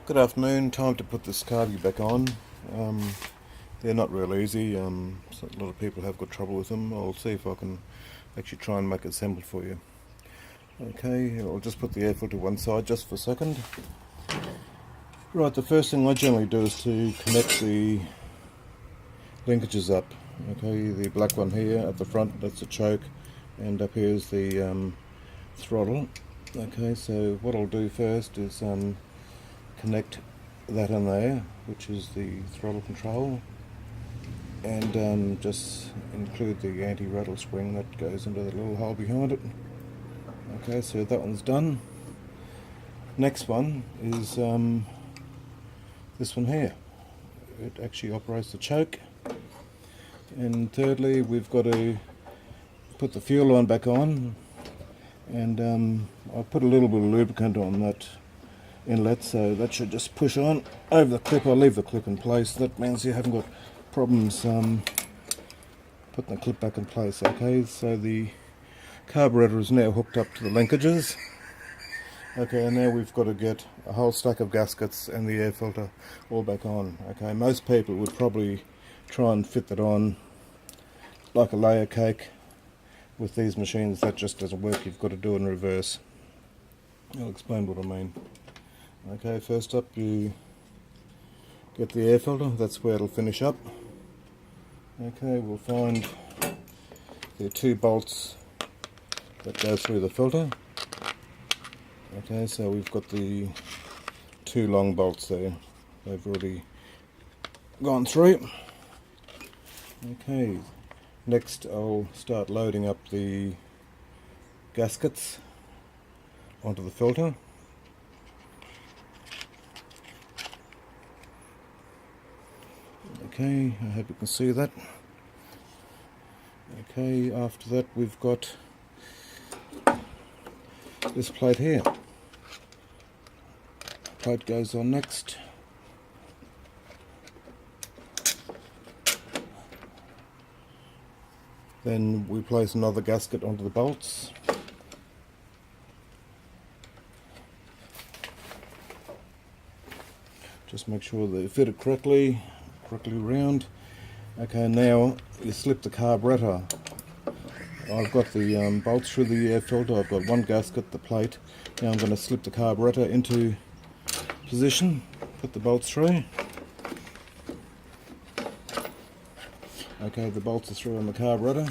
Good afternoon, time to put this carby back on. They're not real easy, so a lot of people have got trouble with them. I'll see if I can actually try and make it simple for you. Okay, I'll just put the air filter to one side just for a second. Right, the first thing I generally do is to connect the linkages up. Okay, the black one here at the front, that's the choke, and up here is the throttle. Okay, so what I'll do first is connect that in there, which is the throttle control, and just include the anti-rattle spring that goes into the little hole behind it. Okay, so that one's done. Next one is this one here. It actually operates the choke. And thirdly, we've got to put the fuel line back on, and I put a little bit of lubricant on that inlet, so that should just push on over the clip. I'll leave the clip in place. That means you haven't got problems putting the clip back in place. Okay, so the carburetor is now hooked up to the linkages. Okay, and now we've got to get a whole stack of gaskets and the air filter all back on. Okay, most people would probably try and fit that on like a layer cake. With these machines that just doesn't work. You've got to do it in reverse. I'll explain what I mean. Okay, first up you get the air filter, that's where it'll finish up. Okay, we'll find the two bolts that go through the filter. Okay, so we've got the two long bolts there. They've already gone through. Okay, next I'll start loading up the gaskets onto the filter. Okay, I hope you can see that. Okay, after that we've got this plate here. Plate goes on next. Then we place another gasket onto the bolts. Just make sure they fit it correctly round. Okay, now you slip the carburetor. I've got the bolts through the air filter. I've got one gasket, the plate. Now I'm going to slip the carburetor into position, put the bolts through. Okay, the bolts are through on the carburetor.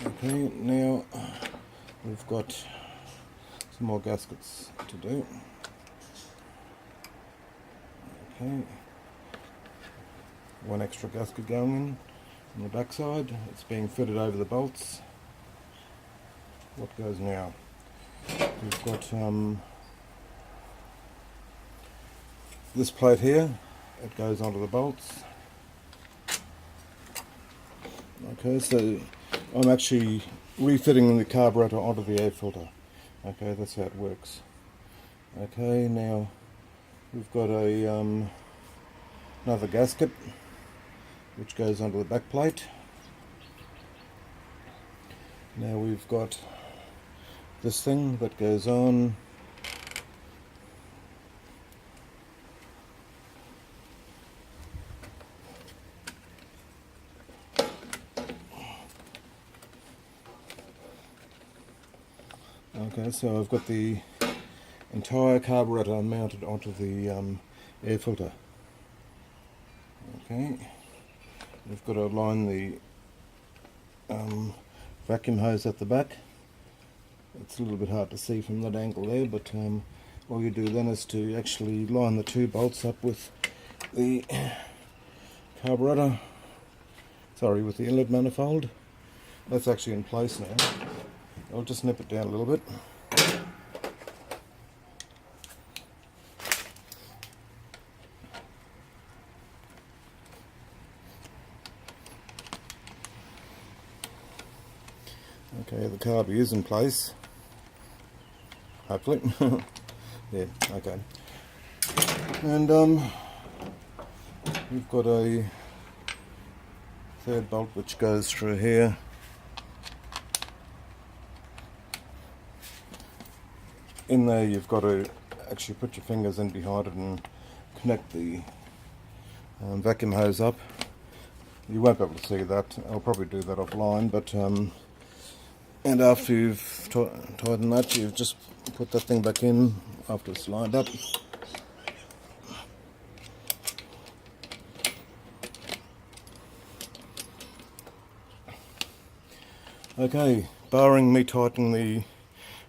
Okay, now we've got some more gaskets to do. Okay, one extra gasket going in on the back side. It's being fitted over the bolts. What goes now? We've got this plate here. It goes onto the bolts. Okay, so I'm actually refitting the carburetor onto the air filter. Okay, that's how it works. Okay, now we've got a another gasket which goes onto the back plate. Now we've got this thing that goes on. Okay, so I've got the entire carburetor mounted onto the air filter. Okay, we've got to line the vacuum hose at the back. It's a little bit hard to see from that angle there, but all you do then is to actually line the two bolts up with the carburetor, with the inlet manifold. That's actually in place now. I'll just nip it down a little bit. Okay, the carby is in place. Hopefully. Yeah, okay. And we've got a third bolt which goes through here. in there you've got to actually put your fingers in behind it and connect the vacuum hose up. You won't be able to see that. I'll probably do that offline, but and after you've tightened that, you've just put that thing back in after it's lined up. Okay, barring me tightening the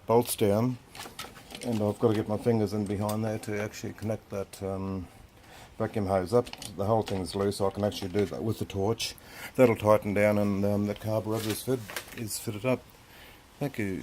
bolts down, and I've got to get my fingers in behind there to actually connect that vacuum hose up. The whole thing's loose, so I can actually do that with the torch. That'll tighten down, and that carburetor is fitted up. Thank you.